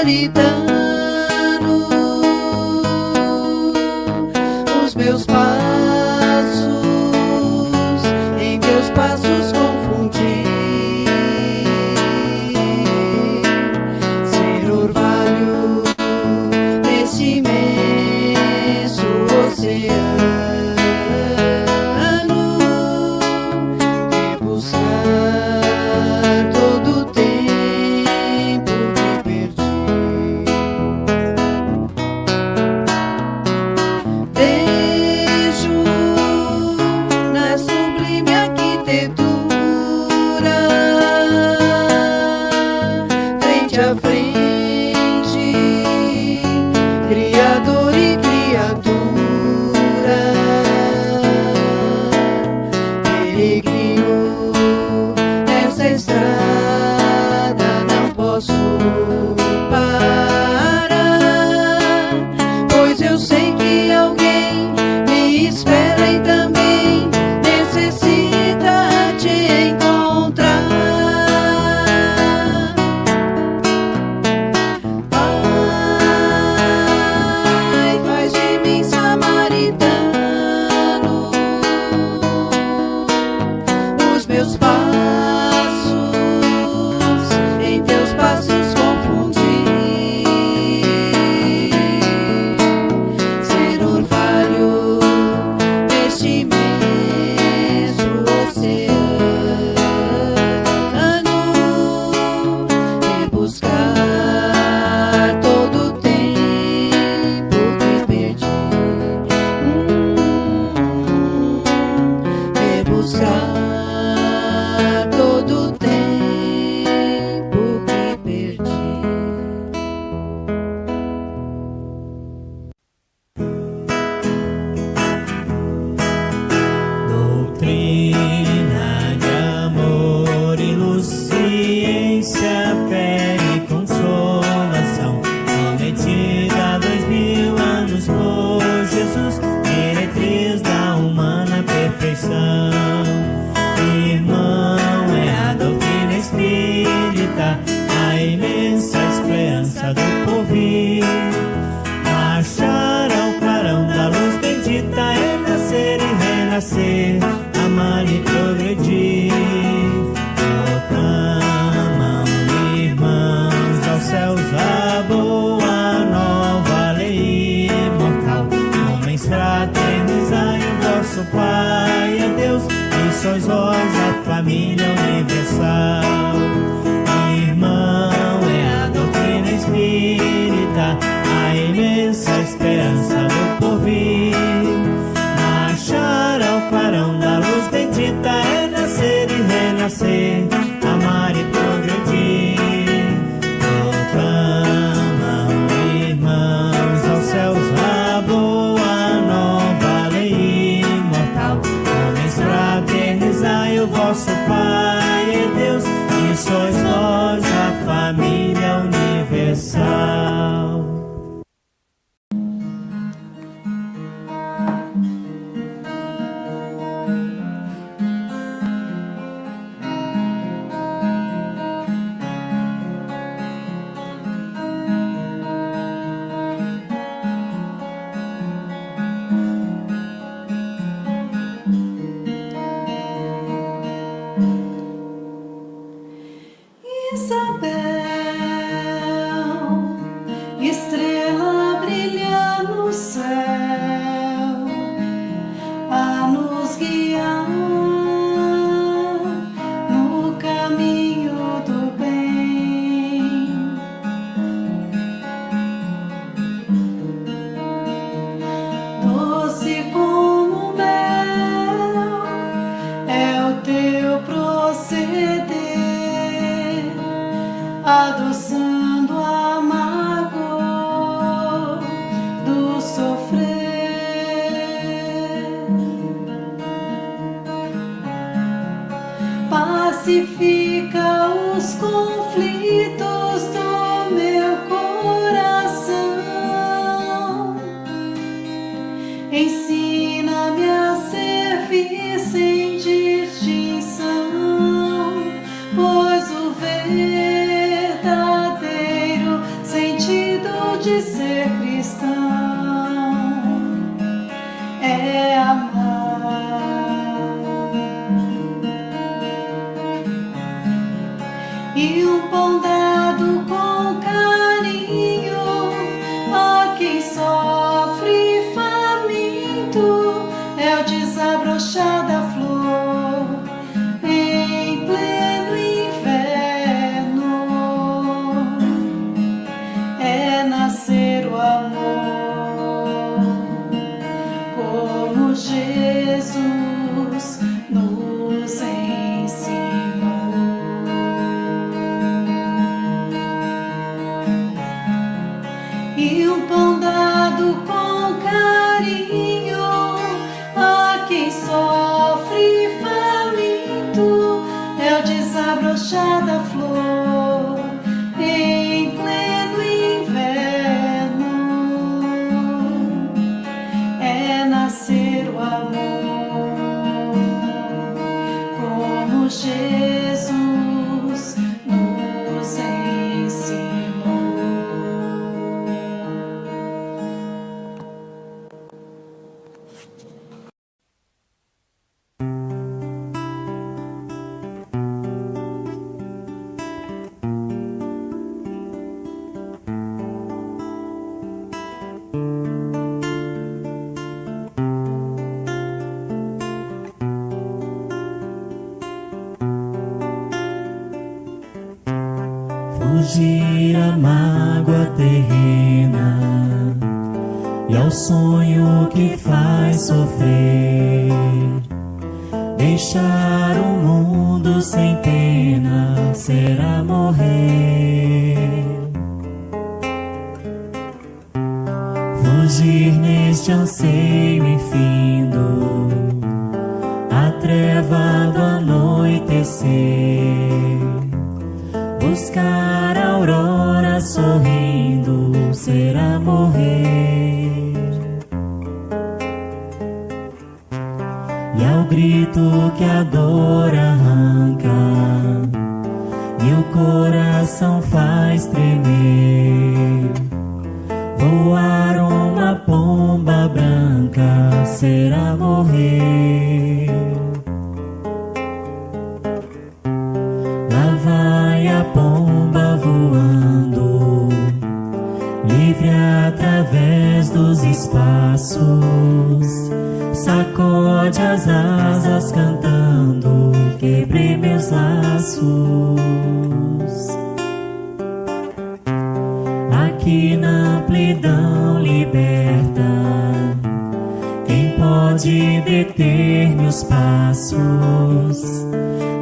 samaritano, os meus passos em teus passos confundi. Ser orvalho nesse imenso oceano, e buscar todo o tempo que perdi. Vejo na sublime arquitetura, frente a frente, Criador e criatura, peregrino nessa estrada, não posso parar, pois eu sei que alguém me espera e também necessita te encontrar. Pai, faz de mim samaritano, os meus passos em teus passos confundi. Ser orvalho neste imenso oceano, e buscar todo o tempo que perdi. E buscar todo o tempo que perdi. Doutrina de amor e luz, ciência, fé e consolação, prometida há 2000 anos por Jesus, diretriz da humana perfeição. Irmão, é a doutrina espírita, a imensa esperança do porvir. Marchar ao clarão da luz bendita é nascer e renascer, amar e progredir. Proclamam, irmãos, aos céus a boa nova lei imortal. Homens, fraternizai, o vosso Pai é Deus, e sois vós a família universal. Irmão, é a doutrina espírita, a imensa esperança do porvir. Marchar ao clarão da luz bendita é nascer e renascer, amar e progredir. Proclamam, irmãos, aos céus a boa nova lei imortal. Homens, fraternizai, o vosso Pai é Deus, e de ser cristão é amar. E o pão dado com carinho a quem sofre e faminto é o desabrochar da flor em pleno inverno. É nascer o amor como Jesus nos ensinou. E um pão dado com carinho a quem sofre e faminto é o desabrochar da flor em pleno inverno. É nascer o amor como Jesus nos ensinou. Fugir à mágoa terrena e ao sonho que faz sofrer, deixar o mundo sem pena será morrer. Fugir neste anseio infindo, a treva do anoitecer, buscar a aurora sorrindo será morrer. E ao grito que a dor arranca e o coração faz tremer, voar uma pomba branca será morrer. Lá vai a pomba voando, livre através dos espaços, sacode as asas cantando, quebrei meus laços. Aqui na amplidão liberta, quem pode deter meus passos?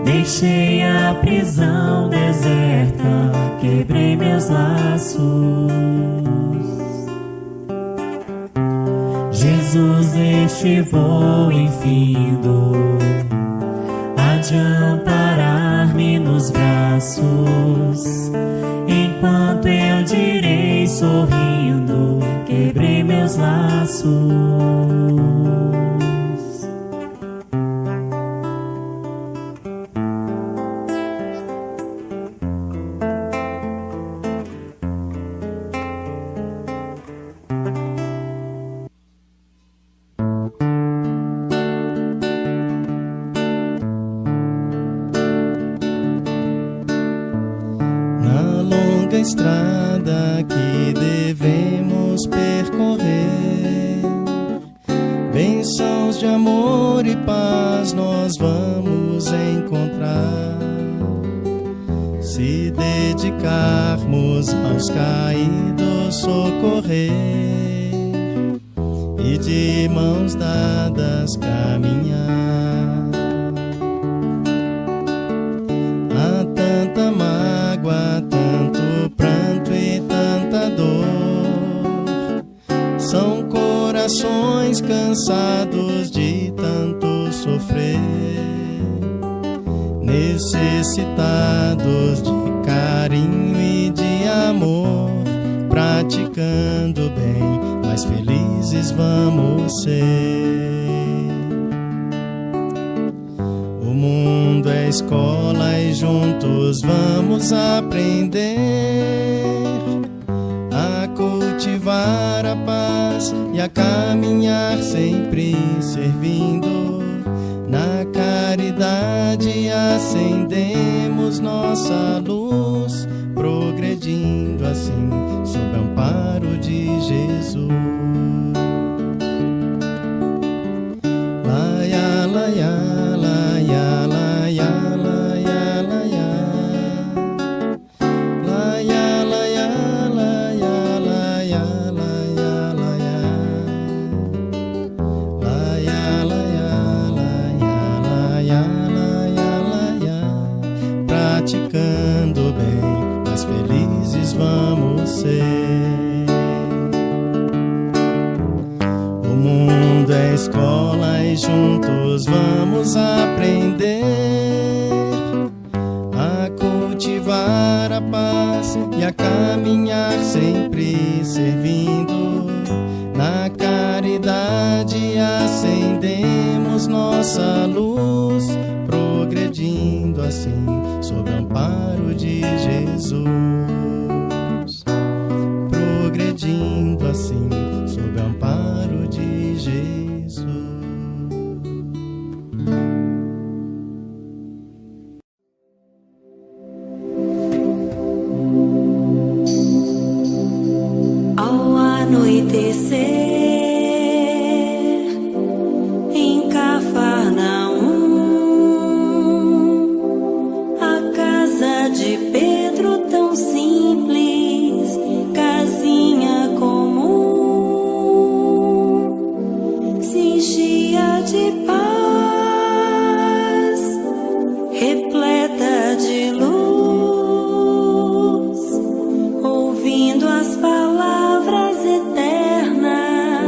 Deixei a prisão deserta, quebrei meus laços. Jesus, este voo infindo há de amparar-me nos braços, enquanto eu direi sorrindo, quebrei meus laços. Estrada que devemos percorrer, bênçãos de amor e paz nós vamos encontrar, se dedicarmos aos caídos socorrer e de mãos dadas caminhar. Há tanta mágoa, tanto pranto e tanta dor, são corações cansados de tanto sofrer, necessitados de carinho e de amor, praticando bem, mais felizes vamos ser. O mundo é escola e juntos vamos aprender a cultivar cultivar a paz e a caminhar sempre servindo. Na caridade acendemos nossa luz, progredindo assim sob o amparo de Jesus. Laia, laia, laia, laia, laia, laia. Laia, laia, laia, laia, laia, laia. Laia, laia, laia, laia, laia, laia. Praticando bem, mais felizes vamos ser. O mundo é escola e juntos vamos aprender a cultivar a paz e a caminhar sempre servindo. Na caridade acendemos nossa luz, progredindo assim sob o amparo de Jesus. Progredindo assim sob o amparo de Jesus. Ao anoitecer, em Cafarnaum, a casa de Pedro tão simples, casinha comum, se enchia de paz, repleta de luz, ouvindo as palavras eternas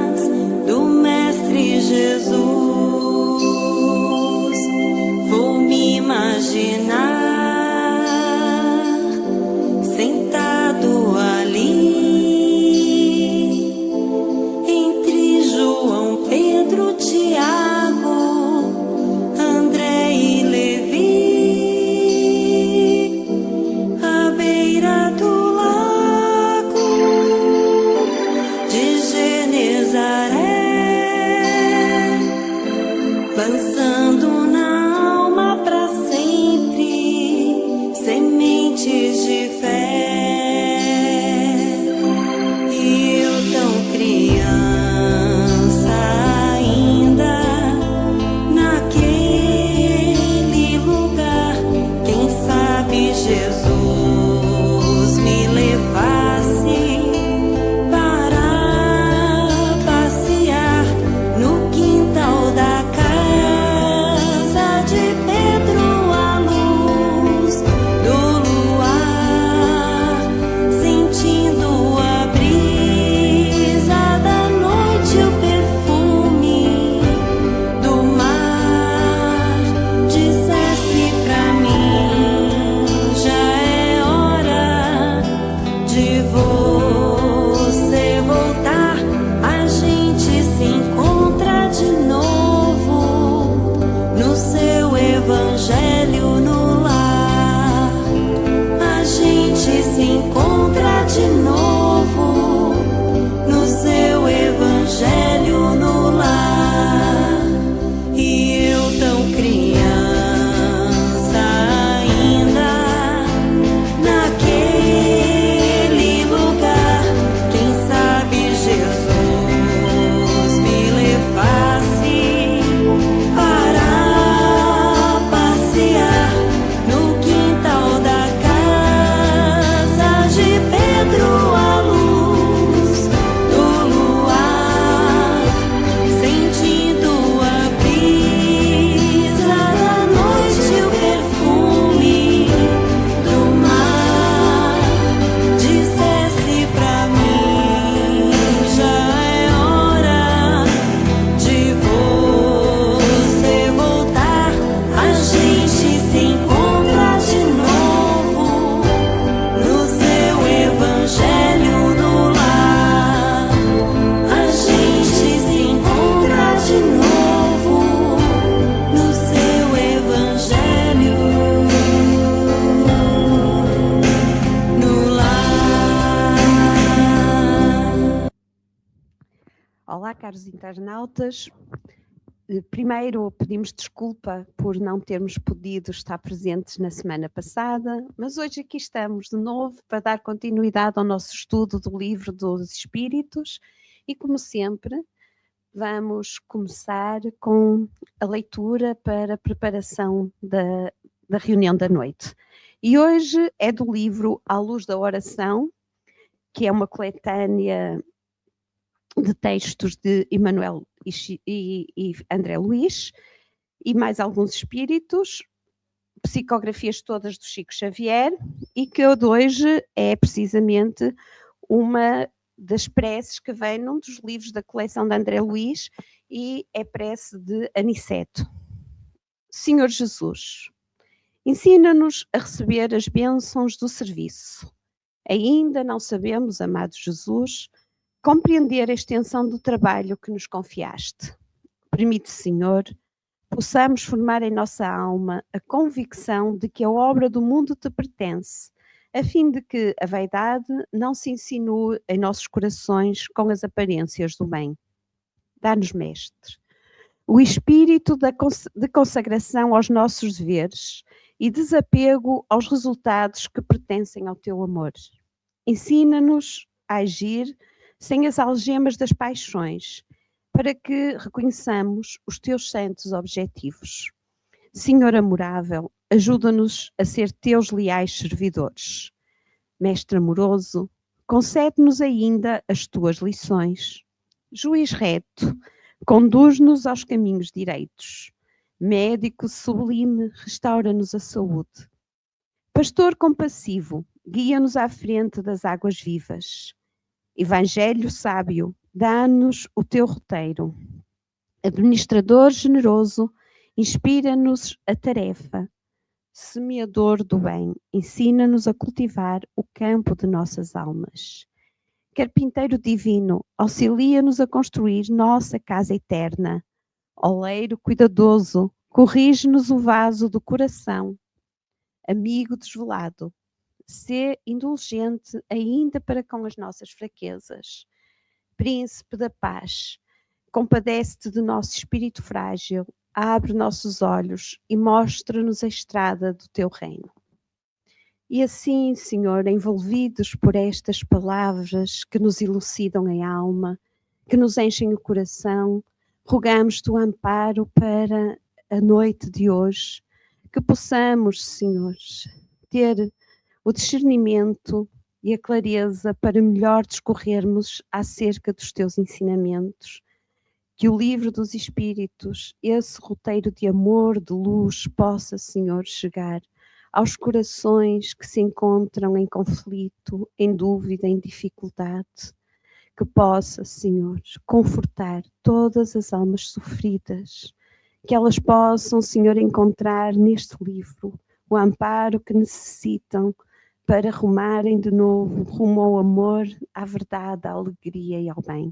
Olá, caros internautas. Primeiro, pedimos desculpa por não termos podido estar presentes na semana passada, mas hoje aqui estamos de novo para dar continuidade ao nosso estudo do livro dos Espíritos e, como sempre, vamos começar com a leitura para a preparação da reunião da noite. E hoje é do livro À Luz da Oração, que é uma coletânea de textos de Emmanuel e André Luís, e mais alguns espíritos, psicografias todas do Chico Xavier, e que o de hoje é precisamente uma das preces que vem num dos livros da coleção de André Luís, e é prece de Aniceto. Senhor Jesus, ensina-nos a receber as bênçãos do serviço. Ainda não sabemos, amado Jesus, compreender a extensão do trabalho que nos confiaste. Permite, Senhor, possamos formar em nossa alma a convicção de que a obra do mundo te pertence, a fim de que a vaidade não se insinue em nossos corações com as aparências do bem. Dá-nos, Mestre, o espírito de consagração aos nossos deveres e desapego aos resultados que pertencem ao teu amor. Ensina-nos a agir sem as algemas das paixões, para que reconheçamos os teus santos objetivos. Senhor amorável, ajuda-nos a ser teus leais servidores. Mestre amoroso, concede-nos ainda as tuas lições. Juiz reto, conduz-nos aos caminhos direitos. Médico sublime, restaura-nos a saúde. Pastor compassivo, guia-nos à frente das águas vivas. Evangelho sábio, dá-nos o teu roteiro. Administrador generoso, inspira-nos a tarefa. Semeador do bem, ensina-nos a cultivar o campo de nossas almas. Carpinteiro divino, auxilia-nos a construir nossa casa eterna. Oleiro cuidadoso, corrige-nos o vaso do coração. Amigo desvelado, sê indulgente ainda para com as nossas fraquezas. Príncipe da paz, compadece-te de nosso espírito frágil, abre nossos olhos e mostra-nos a estrada do teu reino. E assim, Senhor, envolvidos por estas palavras que nos elucidam a alma, que nos enchem o coração, rogamos-te o amparo para a noite de hoje, que possamos, Senhor, ter o discernimento e a clareza para melhor discorrermos acerca dos teus ensinamentos. Que o livro dos Espíritos, esse roteiro de amor, de luz, possa, Senhor, chegar aos corações que se encontram em conflito, em dúvida, em dificuldade. Que possa, Senhor, confortar todas as almas sofridas. Que elas possam, Senhor, encontrar neste livro o amparo que necessitam para rumarem de novo rumo ao amor, à verdade, à alegria e ao bem.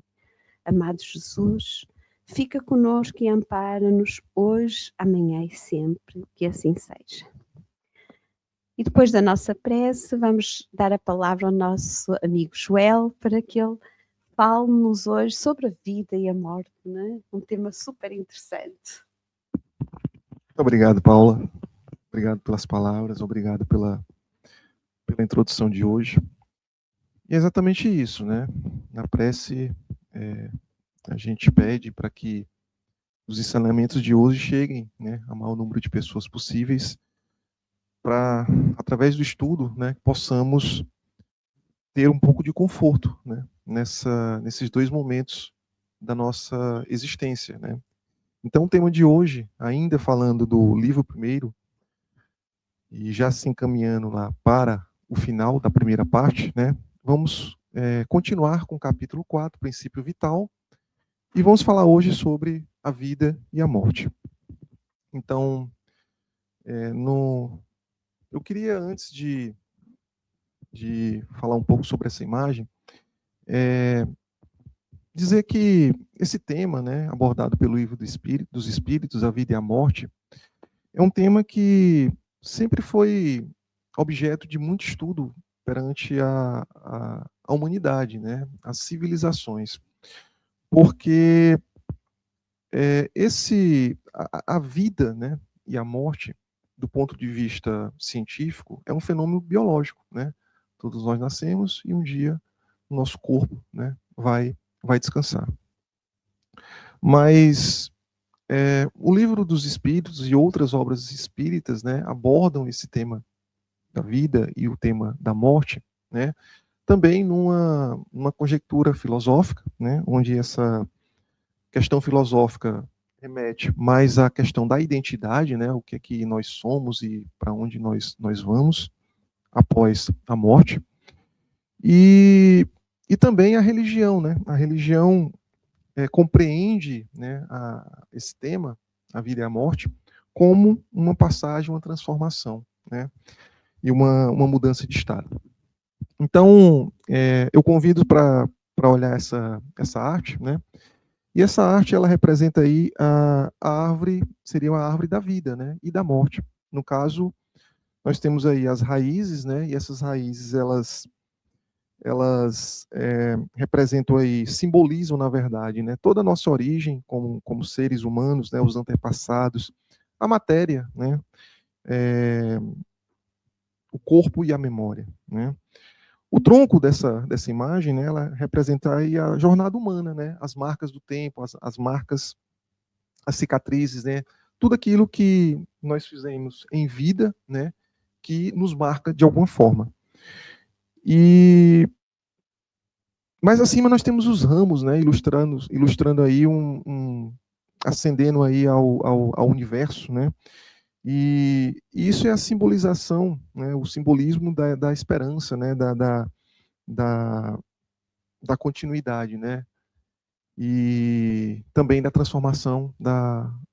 Amado Jesus, fica conosco e ampara-nos hoje, amanhã e sempre, que assim seja. E depois da nossa prece, vamos dar a palavra ao nosso amigo Joel, para que ele fale-nos hoje sobre a vida e a morte, não é? Um tema super interessante. Muito obrigado, Paula. Obrigado pelas palavras, obrigado pela introdução de hoje. E é exatamente isso, né? Na prece, a gente pede para que os ensinamentos de hoje cheguem, né, a maior número de pessoas possíveis, para, através do estudo, né, possamos ter um pouco de conforto, né, nesses dois momentos da nossa existência, né? Então, o tema de hoje, ainda falando do livro primeiro, e já se encaminhando lá para o final da primeira parte, né, vamos continuar com o capítulo 4, Princípio Vital, e vamos falar hoje sobre a vida e a morte. Então, eu queria, antes de falar um pouco sobre essa imagem, dizer que esse tema, né, abordado pelo livro dos Espíritos, a vida e a morte, é um tema que sempre foi objeto de muito estudo perante a humanidade, né, as civilizações. porque a vida, né, e a morte, do ponto de vista científico, é um fenômeno biológico, né? Todos nós nascemos e um dia o nosso corpo, né, vai descansar. Mas o Livro dos Espíritos e outras obras espíritas, né, abordam esse tema da vida e o tema da morte, né, também numa conjectura filosófica, né, onde essa questão filosófica remete mais à questão da identidade, né, o que é que nós somos e para onde nós vamos após a morte, e também a religião, né, a religião compreende, né, esse tema, a vida e a morte, como uma passagem, uma transformação, né, e uma mudança de estado. Então, eu convido para olhar essa arte, né, e essa arte, ela representa aí a árvore, seria uma árvore da vida, né, e da morte. No caso, nós temos aí as raízes, né, e essas raízes, elas representam aí, simbolizam, na verdade, né, toda a nossa origem como seres humanos, né, os antepassados, a matéria, né, o corpo e a memória, né. O tronco dessa imagem, né, ela representa aí a jornada humana, né, as marcas do tempo, as marcas, as cicatrizes, né, tudo aquilo que nós fizemos em vida, né, que nos marca de alguma forma. Mas acima nós temos os ramos, né, ilustrando aí acendendo aí ao universo, né, e isso é a simbolização, né, o simbolismo da esperança, né, da continuidade, né, e também da transformação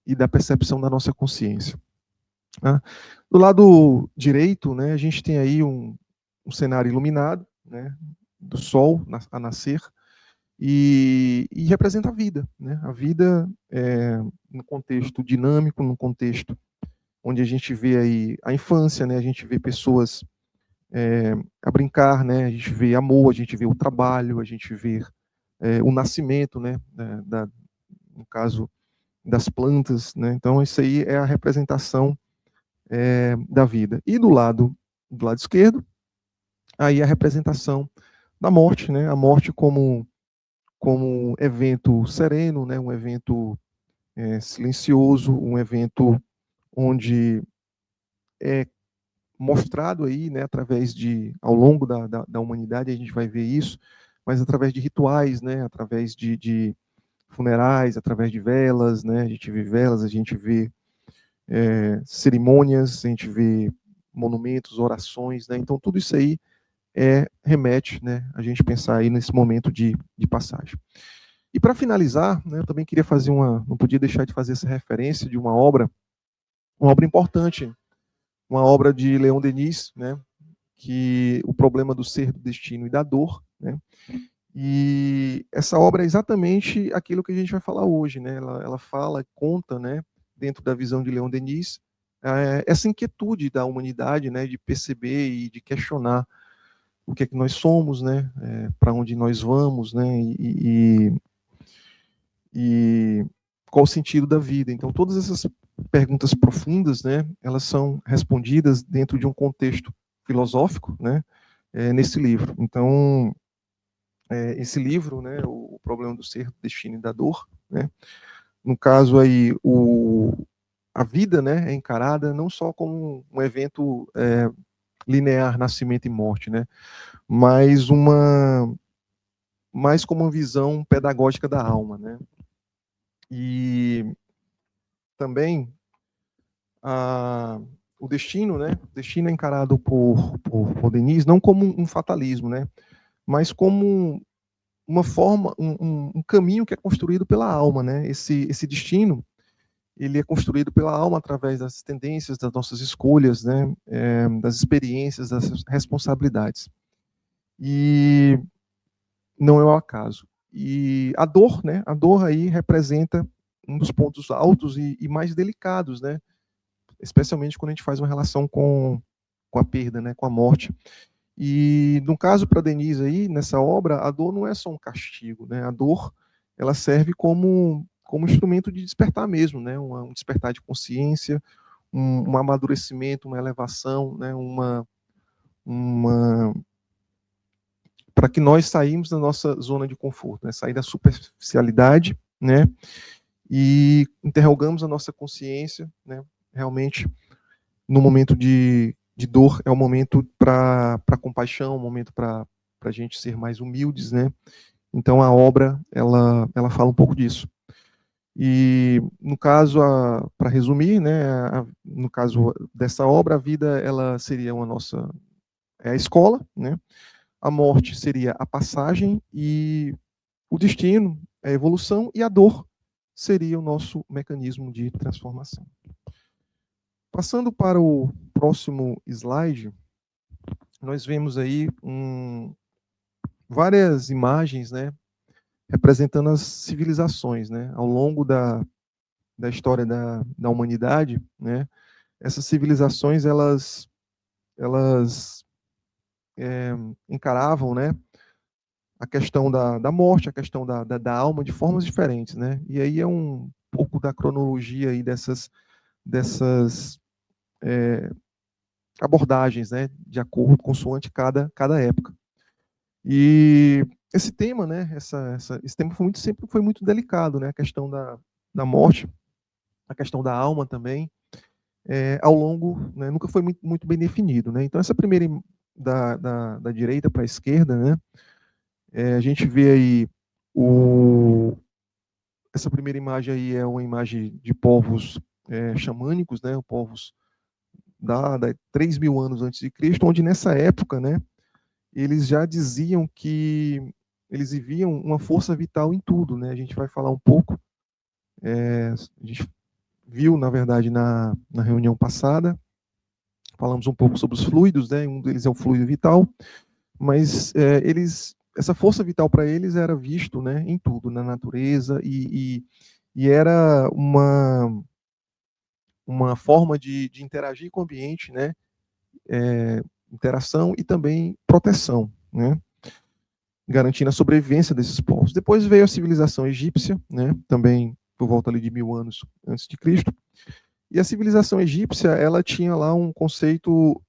e da percepção da nossa consciência. Né. Do lado direito, né, a gente tem aí um cenário iluminado, né, do sol a nascer, e representa a vida, né, a vida no contexto dinâmico, num contexto onde a gente vê aí a infância, né, a gente vê pessoas a brincar, né, a gente vê amor, a gente vê o trabalho, a gente vê o nascimento, né, no caso das plantas, né, então isso aí é a representação da vida. E do lado esquerdo, aí a representação da morte, né, a morte como evento sereno, né, um evento silencioso, um evento onde é mostrado aí, né, através ao longo da humanidade, a gente vai ver isso, mas através de rituais, né, através de funerais, através de velas, né, a gente vê velas, a gente vê cerimônias, a gente vê monumentos, orações, né, então tudo isso aí remete, né, a gente pensar aí nesse momento de passagem. E para finalizar, né, eu também queria fazer não podia deixar de fazer essa referência de uma obra importante, uma obra de Leon Denis, né, que o problema do ser, do destino e da dor, né, e essa obra é exatamente aquilo que a gente vai falar hoje, né, ela fala, conta, né, dentro da visão de Leon Denis, essa inquietude da humanidade, né, de perceber e de questionar o que é que nós somos, né, para onde nós vamos, né, e qual o sentido da vida. Então, todas essas perguntas profundas, né, elas são respondidas dentro de um contexto filosófico, né, nesse livro. Então, esse livro, né, o problema do ser, do destino e da dor, né, no caso aí, a vida, né, é encarada não só como um evento linear, nascimento e morte, né, mas mais como uma visão pedagógica da alma, né. E também o destino, né? O destino é encarado por Denis não como um fatalismo, né? Mas como uma forma, um caminho que é construído pela alma, né? Esse destino, ele é construído pela alma através das tendências, das nossas escolhas, né? Das experiências, das responsabilidades. E não é o acaso. E a dor, né? A dor aí representa um dos pontos altos e mais delicados, né? Especialmente quando a gente faz uma relação com a perda, né? Com a morte. E no caso para Denise aí, nessa obra, a dor não é só um castigo, né? A dor, ela serve como instrumento de despertar mesmo, né? Um despertar de consciência, um amadurecimento, uma elevação, né? Para que nós saímos da nossa zona de conforto, né? Sair da superficialidade, né? E interrogamos a nossa consciência, né? Realmente, no momento de dor, é o momento para compaixão, o momento para a gente ser mais humildes, né? Então, a obra, ela fala um pouco disso. E, no caso, para resumir, né, no caso dessa obra, a vida ela seria a escola, né? A morte seria a passagem e o destino, a evolução, e a dor seria o nosso mecanismo de transformação. Passando para o próximo slide, nós vemos aí várias imagens, né, representando as civilizações, né, ao longo da história da humanidade, né, essas civilizações elas encaravam, né, a questão da morte, a questão da alma de formas diferentes, né, e aí é um pouco da cronologia aí dessas abordagens, né, de acordo consoante cada época. E esse tema, né, esse tema sempre foi muito delicado, né, a questão da morte, a questão da alma também, ao longo, né, nunca foi muito bem definido, né. Então essa primeira da direita para a esquerda, né, a gente vê aí essa primeira imagem aí é uma imagem de povos xamânicos, né, povos da 3.000 anos antes de Cristo, onde nessa época, né, eles já diziam que eles viviam uma força vital em tudo, né? A gente vai falar um pouco, a gente viu, na verdade, na reunião passada, falamos um pouco sobre os fluidos, né? Um deles é o fluido vital, mas essa força vital para eles era visto, né, em tudo, na natureza, e era uma forma de interagir com o ambiente, né? Interação e também proteção, né? Garantindo a sobrevivência desses povos. Depois veio a civilização egípcia, né? Também por volta ali de 1.000 anos antes de Cristo. E a civilização egípcia, ela tinha lá um conceito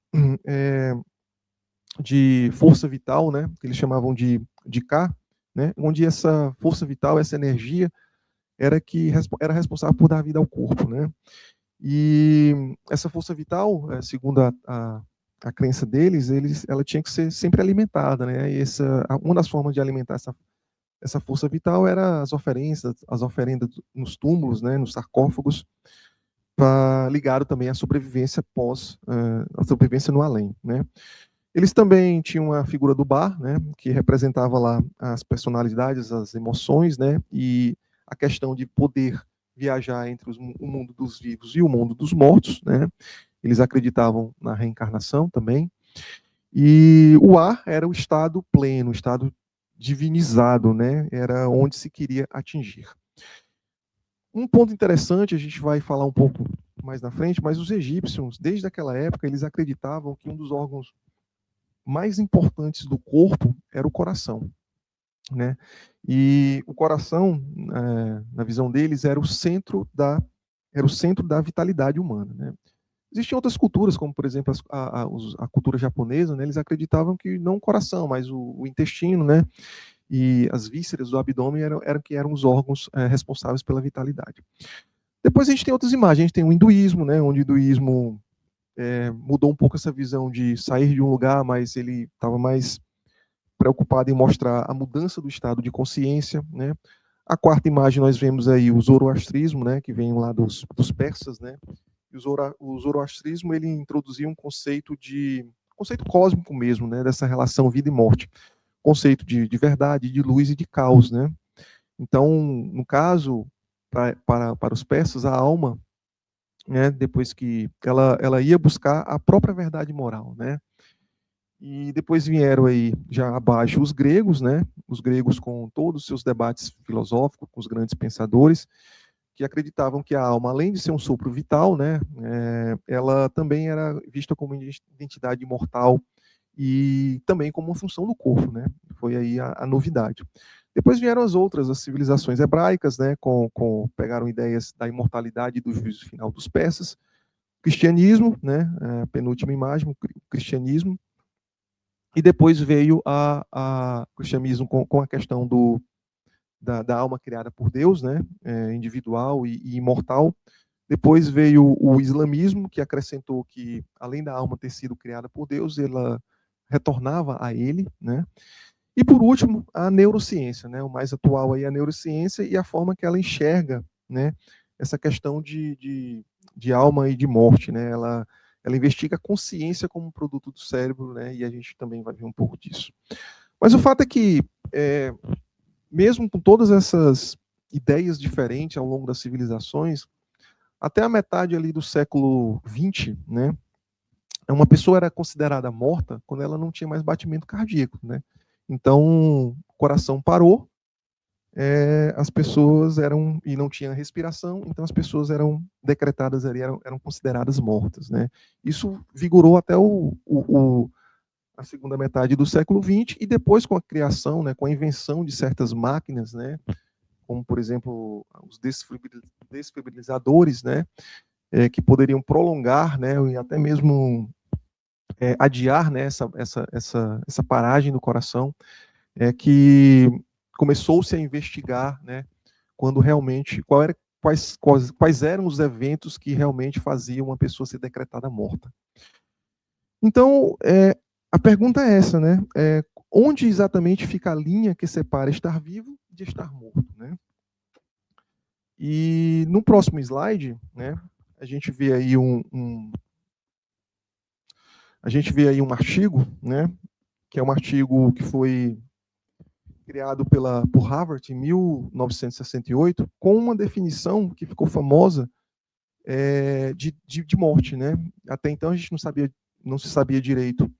de força vital, né? Que eles chamavam de Ka, né? Onde essa força vital, essa energia, era responsável por dar vida ao corpo, né? E essa força vital, segundo a crença deles, ela tinha que ser sempre alimentada, né? E uma das formas de alimentar essa força vital era as oferendas nos túmulos, né? Nos sarcófagos, ligado também à sobrevivência a sobrevivência no além, né? Eles também tinham a figura do Ba, né? Que representava lá as personalidades, as emoções, né? E a questão de poder viajar entre o mundo dos vivos e o mundo dos mortos, né? Eles acreditavam na reencarnação também. E o ar era o estado pleno, o estado divinizado, né? Era onde se queria atingir. Um ponto interessante, a gente vai falar um pouco mais na frente, mas os egípcios, desde aquela época, eles acreditavam que um dos órgãos mais importantes do corpo era o coração, né? E o coração, na visão deles, era o centro da vitalidade humana, né? Existiam outras culturas, como, por exemplo, a cultura japonesa, né? Eles acreditavam que não o coração, mas o intestino, né? E as vísceras do abdômen eram os órgãos responsáveis pela vitalidade. Depois a gente tem outras imagens, a gente tem o hinduísmo, né? Onde o hinduísmo mudou um pouco essa visão de sair de um lugar, mas ele estava mais preocupado em mostrar a mudança do estado de consciência, né? A quarta imagem nós vemos aí o zoroastrismo, né? Que vem lá dos persas, né? E o zoroastrismo ele introduziu um conceito cósmico mesmo, né? Dessa relação vida e morte, conceito de verdade, de luz e de caos, né? Então, no caso, para os persas, a alma, né? Depois que ela ia buscar a própria verdade moral, né? E depois vieram aí, já abaixo, os gregos, né? Os gregos com todos os seus debates filosóficos, com os grandes pensadores, que acreditavam que a alma, além de ser um sopro vital, né? Ela também era vista como identidade imortal e também como uma função do corpo, né? Foi aí a novidade. Depois vieram as civilizações hebraicas, né, pegaram ideias da imortalidade e do juízo final dos persas, cristianismo, né, a penúltima imagem, o cristianismo, e depois veio o cristianismo com a questão da alma criada por Deus, né, individual e imortal. Depois veio o islamismo, que acrescentou que, além da alma ter sido criada por Deus, ela retornava a ele, né? E, por último, a neurociência, né? O mais atual aí é a neurociência e a forma que ela enxerga, né, essa questão de alma e de morte, né? Ela investiga a consciência como um produto do cérebro, né? E a gente também vai ver um pouco disso. Mas o fato é que, mesmo com todas essas ideias diferentes ao longo das civilizações, até a metade ali do século XX, né, uma pessoa era considerada morta quando ela não tinha mais batimento cardíaco, né? Então, o coração parou, as pessoas e não tinha respiração, então as pessoas eram decretadas ali, eram consideradas mortas, né? Isso vigorou até a segunda metade do século XX, e depois com a criação, né, com a invenção de certas máquinas, né, como, por exemplo, os desfibrilizadores, né, que poderiam prolongar, né, e até mesmo adiar, né, essa paragem do coração, que começou-se a investigar, né, quando realmente, quais eram os eventos que realmente faziam uma pessoa ser decretada morta. Então, a pergunta é essa, né, onde exatamente fica a linha que separa estar vivo de estar morto, né? E no próximo slide, né, a gente vê aí um artigo, né, que é um artigo que foi criado por Harvard em 1968, com uma definição que ficou famosa de morte, né? Até então a gente não se sabia direito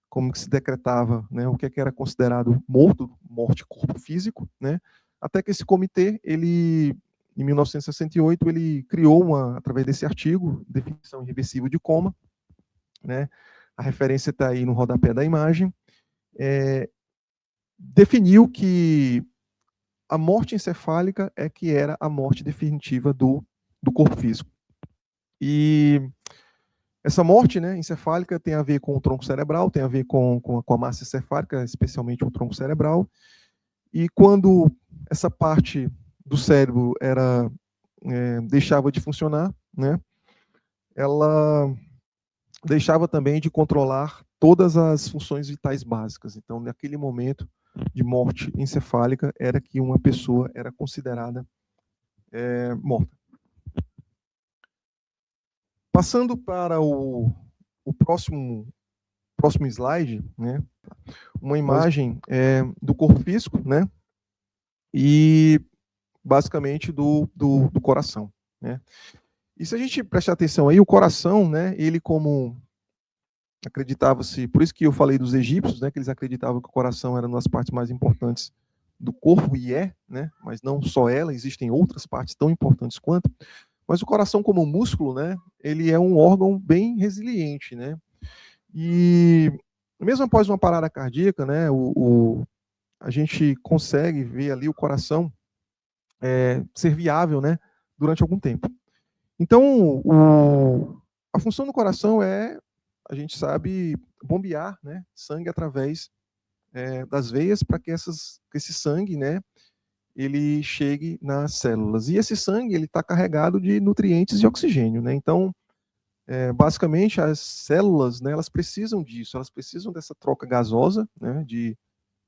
como que se decretava, né, o que era considerado morte corpo físico, né? Até que esse comitê, em 1968, ele criou através desse artigo, definição irreversível de coma, né? A referência está aí no rodapé da imagem. Definiu que a morte encefálica que era a morte definitiva do corpo físico. E essa morte, né, encefálica tem a ver com o tronco cerebral, tem a ver com a massa encefálica, especialmente o tronco cerebral. E quando essa parte do cérebro deixava de funcionar, né, ela deixava também de controlar todas as funções vitais básicas. Então, naquele momento de morte encefálica, era que uma pessoa era considerada morta. Passando para o próximo slide, né, uma imagem do corpo físico, né, e basicamente do coração, né. E se a gente prestar atenção aí, o coração, né, ele como acreditava-se, por isso que eu falei dos egípcios, né, que eles acreditavam que o coração era uma das partes mais importantes do corpo, e né, mas não só ela, existem outras partes tão importantes quanto, mas o coração como músculo, né, ele é um órgão bem resiliente, né, e mesmo após uma parada cardíaca, né, a gente consegue ver ali o coração ser viável, né, durante algum tempo. Então, a função do coração a gente sabe, bombear, né, sangue através das veias para que esse sangue, né, ele chegue nas células. E esse sangue ele está carregado de nutrientes e oxigênio, né? Então, basicamente, as células, né, elas precisam disso, elas precisam dessa troca gasosa, né, de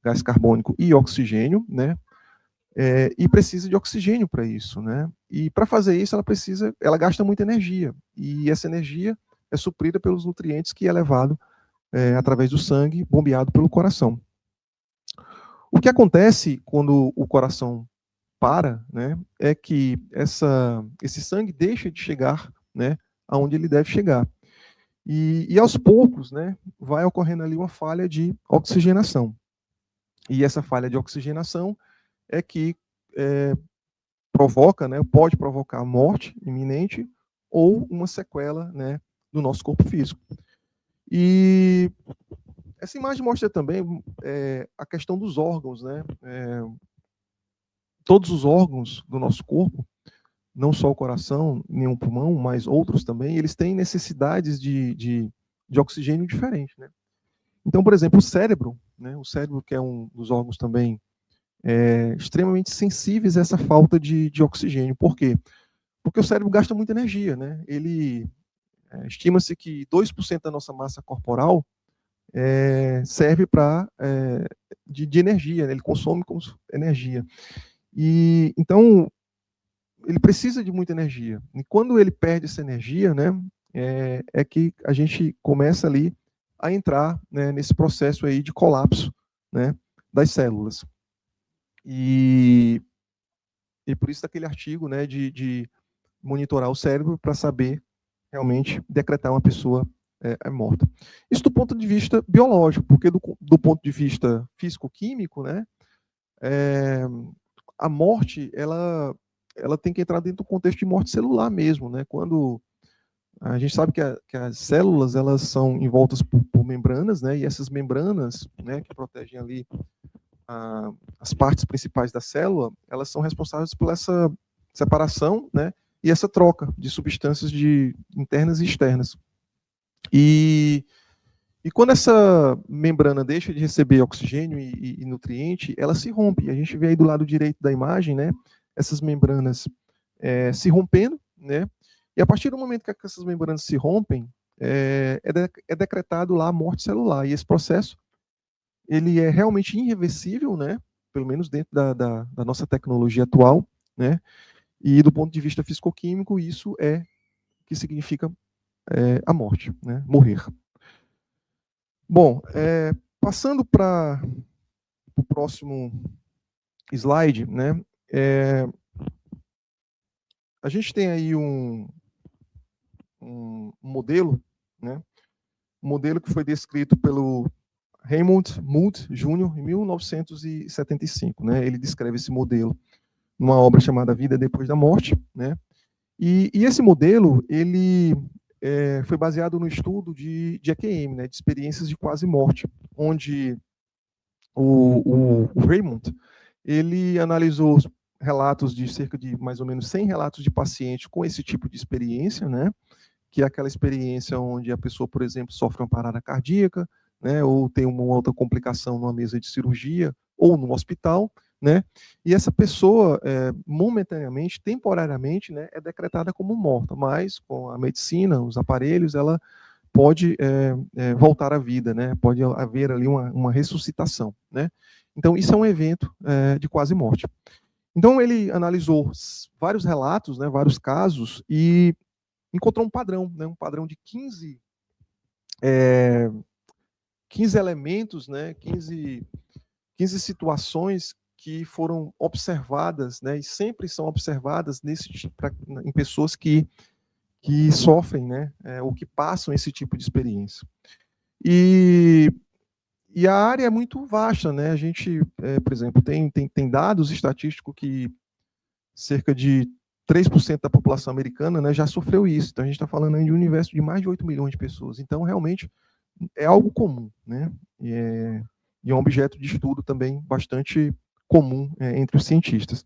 gás carbônico e oxigênio, né? E precisa de oxigênio para isso, né? E para fazer isso, ela gasta muita energia. E essa energia é suprida pelos nutrientes que é levado através do sangue, bombeado pelo coração. O que acontece quando o coração para, né, é que esse sangue deixa de chegar, né, aonde ele deve chegar. E aos poucos, né, vai ocorrendo ali uma falha de oxigenação. E essa falha de oxigenação é que provoca, né, pode provocar a morte iminente ou uma sequela, né, do nosso corpo físico. E essa imagem mostra também a questão dos órgãos, né? todos os órgãos do nosso corpo, não só o coração, nem o pulmão, mas outros também, eles têm necessidades de oxigênio diferente, né? Então, por exemplo, o cérebro, né? O cérebro, que é um dos órgãos também extremamente sensíveis a essa falta de oxigênio. Por quê? Porque o cérebro gasta muita energia, né? Estima-se que 2% da nossa massa corporal serve de energia, né? Ele consome como energia. E então ele precisa de muita energia. E quando ele perde essa energia, né, é que a gente começa ali a entrar, né, nesse processo aí de colapso, né, das células. E por isso daquele artigo, né, de monitorar o cérebro para saber realmente decretar uma pessoa morta. Isso do ponto de vista biológico, porque do ponto de vista físico-químico, né, a morte, ela tem que entrar dentro do contexto de morte celular mesmo, né? Quando a gente sabe que as células, elas são envoltas por membranas, né? E essas membranas, né, que protegem ali as partes principais da célula, elas são responsáveis por essa separação, né? E essa troca de substâncias internas e externas. E quando essa membrana deixa de receber oxigênio e nutriente, ela se rompe. A gente vê aí do lado direito da imagem, né, essas membranas se rompendo, né, e a partir do momento que essas membranas se rompem, é decretado lá a morte celular. E esse processo, ele é realmente irreversível, né, pelo menos dentro da nossa tecnologia atual, né, e do ponto de vista fisicoquímico, isso que significa a morte, né, morrer. Bom, passando para o próximo slide, né? A gente tem aí um modelo, né? Um modelo que foi descrito pelo Raymond Moody Jr. em 1975, né? Ele descreve esse modelo numa obra chamada Vida Depois da Morte, né? E esse modelo, ele foi baseado no estudo de EQM, né, de experiências de quase morte, onde o Raymond, ele analisou relatos de cerca de mais ou menos 100 relatos de pacientes com esse tipo de experiência, né, que é aquela experiência onde a pessoa, por exemplo, sofre uma parada cardíaca, né, ou tem uma outra complicação numa mesa de cirurgia, ou no hospital, né, e essa pessoa, momentaneamente, temporariamente, né, é decretada como morta, mas com a medicina, os aparelhos, ela pode voltar à vida, né, pode haver ali uma ressuscitação, né. Então, isso é um evento de quase morte. Então, ele analisou vários relatos, né, vários casos, e encontrou um padrão, né, um padrão de 15 elementos, né, 15 situações que foram observadas, né, e sempre são observadas em pessoas que sofrem, né, ou que passam esse tipo de experiência. E a área é muito vasta, né? A gente, por exemplo, tem dados estatísticos que cerca de 3% da população americana, né, já sofreu isso. Então, a gente está falando aí de um universo de mais de 8 milhões de pessoas. Então, realmente, é algo comum, né? E é um objeto de estudo também bastante comum entre os cientistas.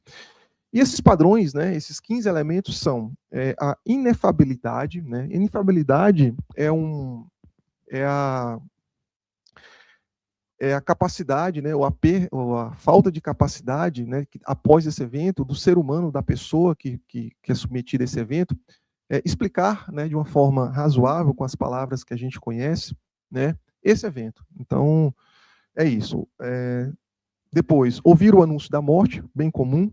E esses padrões, né, esses 15 elementos são a inefabilidade, né? Inefabilidade é a capacidade, né, ou a falta de capacidade, né, após esse evento, do ser humano, da pessoa que é submetida a esse evento, explicar, né, de uma forma razoável, com as palavras que a gente conhece, né, esse evento. Então, é isso. Depois, ouvir o anúncio da morte, bem comum.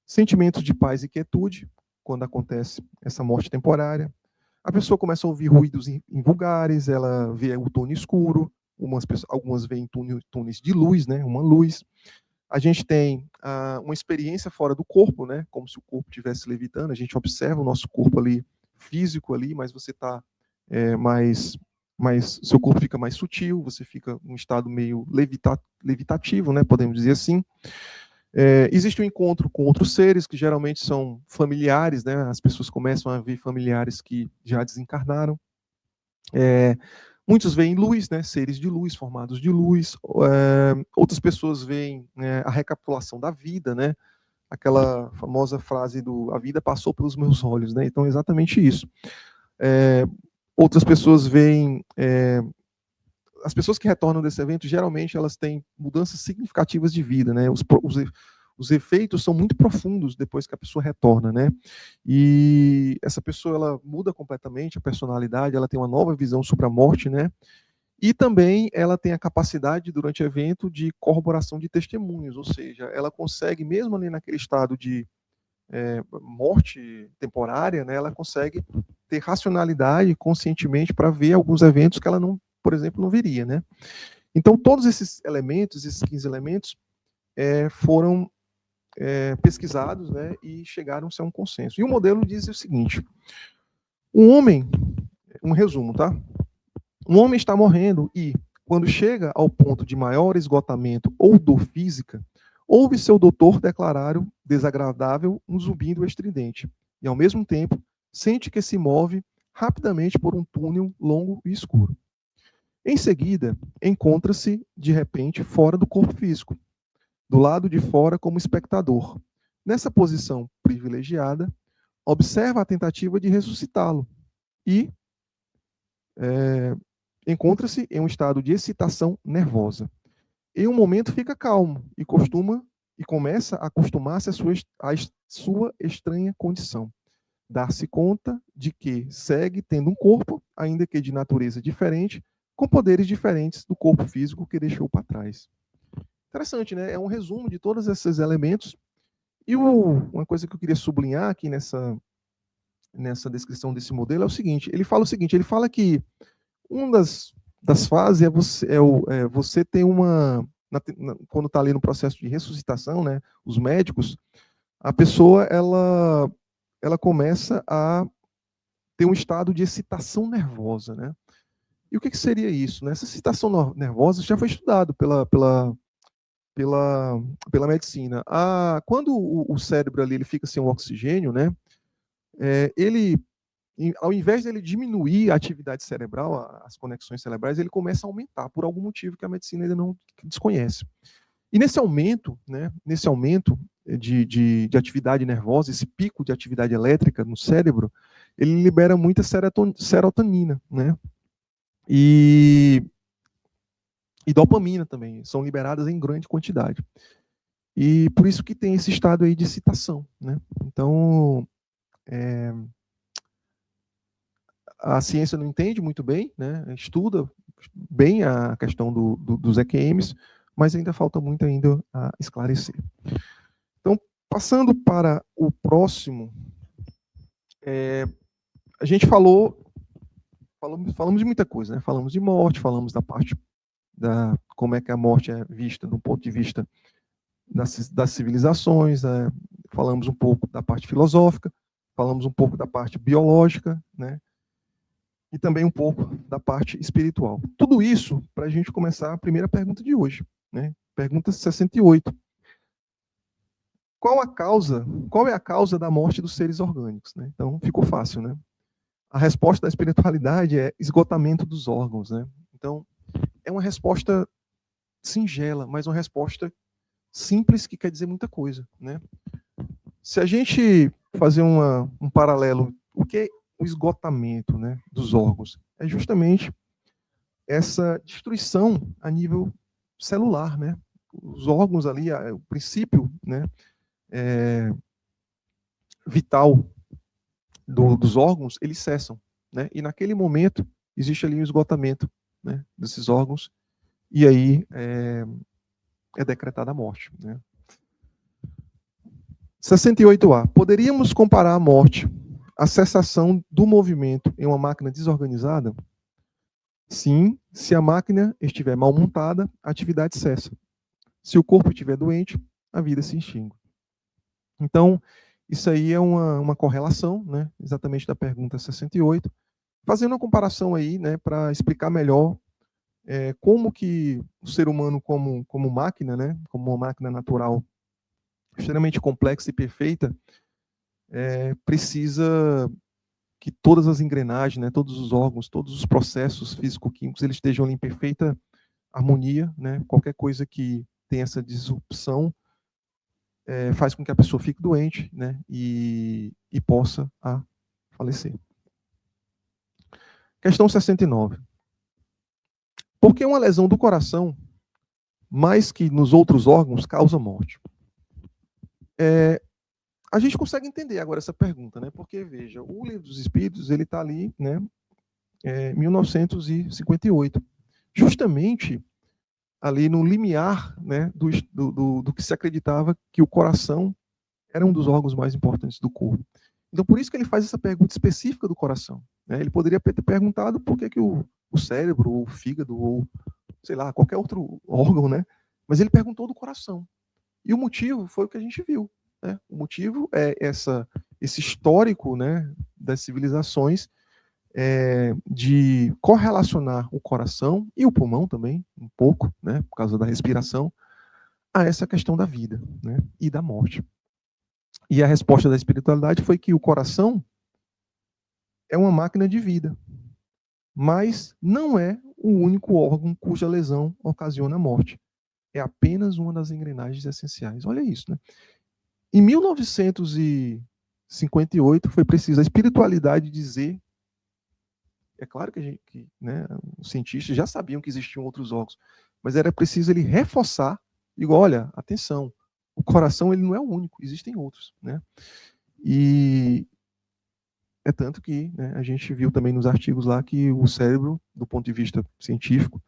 Sentimentos de paz e quietude, quando acontece essa morte temporária. A pessoa começa a ouvir ruídos invulgares, ela vê o túnel escuro, algumas veem túneis de luz, né, uma luz. A gente tem uma experiência fora do corpo, né, como se o corpo estivesse levitando. A gente observa o nosso corpo ali, físico ali, mas você está seu corpo fica mais sutil, você fica num estado meio levitativo, né, podemos dizer assim. Existe um encontro com outros seres, que geralmente são familiares, né, as pessoas começam a ver familiares que já desencarnaram. Muitos veem luz, né, seres de luz, formados de luz. Outras pessoas veem a recapitulação da vida, né, aquela famosa frase do a vida passou pelos meus olhos, né? Então, é exatamente isso. Outras pessoas veem... as pessoas que retornam desse evento, geralmente, elas têm mudanças significativas de vida, né? Os efeitos são muito profundos depois que a pessoa retorna, né? E essa pessoa, ela muda completamente a personalidade, ela tem uma nova visão sobre a morte, né? E também ela tem a capacidade, durante o evento, de corroboração de testemunhos, ou seja, ela consegue, mesmo ali naquele estado de morte temporária, né, ela consegue ter racionalidade conscientemente para ver alguns eventos que ela não, por exemplo, não veria, né? Então, todos esses elementos, esses 15 elementos, foram pesquisados, né, e chegaram-se a um consenso. E o modelo diz o seguinte: um homem, um resumo, tá? Um homem está morrendo e, quando chega ao ponto de maior esgotamento ou dor física, ouve seu doutor declarar o desagradável um zumbido estridente e, ao mesmo tempo, sente que se move rapidamente por um túnel longo e escuro. Em seguida, encontra-se, de repente, fora do corpo físico, do lado de fora como espectador. Nessa posição privilegiada, observa a tentativa de ressuscitá-lo e encontra-se em um estado de excitação nervosa. Em um momento fica calmo e começa a acostumar-se à sua estranha condição. Dar-se conta de que segue tendo um corpo, ainda que de natureza diferente, com poderes diferentes do corpo físico que deixou para trás. Interessante, né? É um resumo de todos esses elementos. E uma coisa que eu queria sublinhar aqui nessa descrição desse modelo é o seguinte: ele fala que uma das fases você ter quando está ali no processo de ressuscitação, né, os médicos, a pessoa ela começa a ter um estado de excitação nervosa, né? E o que seria isso, né? Essa excitação nervosa já foi estudado pela medicina. Quando o cérebro ali ele fica sem o oxigênio, né? Ao invés de ele diminuir a atividade cerebral, as conexões cerebrais, ele começa a aumentar por algum motivo que a medicina ainda não desconhece. E nesse aumento de atividade nervosa, esse pico de atividade elétrica no cérebro, ele libera muita serotonina, né? E dopamina também, são liberadas em grande quantidade. E por isso que tem esse estado aí de excitação, né? Então, a ciência não entende muito bem, né? Estuda bem a questão dos EQMs, mas ainda falta muito ainda a esclarecer. Então, passando para o próximo, a gente falamos de muita coisa, né? Falamos de morte, falamos da parte como é que a morte é vista do ponto de vista das civilizações, falamos um pouco da parte filosófica, falamos um pouco da parte biológica, né? E também um pouco da parte espiritual. Tudo isso para a gente começar a primeira pergunta de hoje, né? Pergunta 68. Qual é a causa da morte dos seres orgânicos, né? Então, ficou fácil, né? A resposta da espiritualidade é esgotamento dos órgãos, né? Então, é uma resposta singela, mas uma resposta simples que quer dizer muita coisa, né? Se a gente fazer um paralelo, o que é o esgotamento, né, dos órgãos? É justamente essa destruição a nível celular, né? Os órgãos ali, o princípio, né, vital dos órgãos, eles cessam, né? E naquele momento existe ali um esgotamento, né, desses órgãos, e aí é decretada a morte, né? 68A. Poderíamos comparar a morte à cessação do movimento em uma máquina desorganizada? Sim, se a máquina estiver mal montada, a atividade cessa. Se o corpo estiver doente, a vida se extingue. Então, isso aí é uma correlação, né, exatamente da pergunta 68, fazendo uma comparação aí, né, para explicar melhor como que o ser humano como máquina, né, como uma máquina natural extremamente complexa e perfeita, precisa que todas as engrenagens, né, todos os órgãos, todos os processos físico-químicos, eles estejam ali em perfeita harmonia, né? Qualquer coisa que tenha essa disrupção faz com que a pessoa fique doente, né, e possa falecer. Questão 69. Por que uma lesão do coração, mais que nos outros órgãos, causa morte? A gente consegue entender agora essa pergunta, né? Porque, veja, o Livro dos Espíritos, ele está ali, né, 1958, justamente ali no limiar, né, do que se acreditava que o coração era um dos órgãos mais importantes do corpo. Então, por isso que ele faz essa pergunta específica do coração, né? Ele poderia ter perguntado por que o cérebro, ou o fígado, ou, sei lá, qualquer outro órgão, né? Mas ele perguntou do coração. E o motivo foi o que a gente viu, né? O motivo é esse histórico, né, das civilizações, de correlacionar o coração e o pulmão também, um pouco, né, por causa da respiração, a essa questão da vida, né, e da morte. E a resposta da espiritualidade foi que o coração é uma máquina de vida, mas não é o único órgão cuja lesão ocasiona a morte. É apenas uma das engrenagens essenciais. Olha isso, né? Em 1958 foi preciso a espiritualidade dizer. É claro que né, os cientistas já sabiam que existiam outros órgãos, mas era preciso ele reforçar, igual, olha, atenção, o coração ele não é o único, existem outros, né? E é tanto que, né, a gente viu também nos artigos lá que o cérebro, do ponto de vista científico,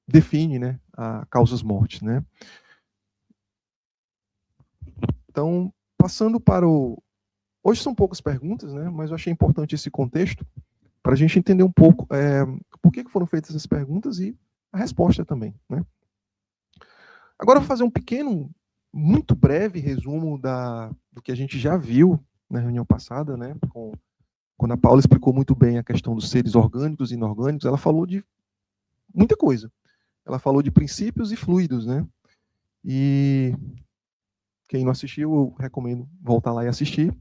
define, né, a causas mortes, né? Então, passando para o... Hoje são poucas perguntas, né, mas eu achei importante esse contexto para a gente entender um pouco por que foram feitas essas perguntas e a resposta também, né? Agora eu vou fazer um pequeno, muito breve resumo do que a gente já viu na reunião passada, né, quando a Paula explicou muito bem a questão dos seres orgânicos e inorgânicos. Ela falou de muita coisa. Ela falou de princípios e fluidos, né? E quem não assistiu, eu recomendo voltar lá e assistir,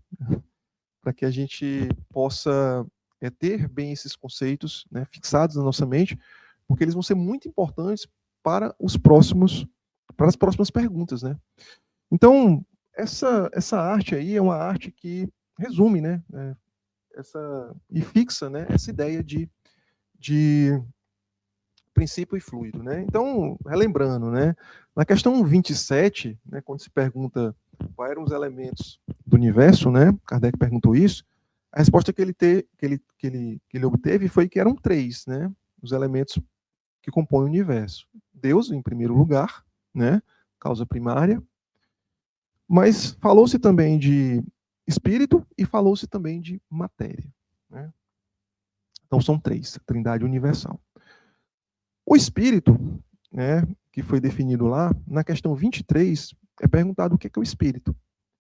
para que a gente possa ter bem esses conceitos, né, fixados na nossa mente, porque eles vão ser muito importantes para as próximas perguntas, né? Então, essa arte aí é uma arte que resume, né, e fixa, né, essa ideia de princípio e fluido, né? Então, relembrando, né, na questão 27, né, quando se pergunta quais eram os elementos do universo, né, Kardec perguntou isso, a resposta que ele obteve foi que eram 3, né, os elementos que compõem o universo. Deus, em primeiro lugar, né, causa primária, mas falou-se também de espírito e falou-se também de matéria, né? Então são 3, a trindade universal. O espírito, né, que foi definido lá, na questão 23, é perguntado o que é o espírito.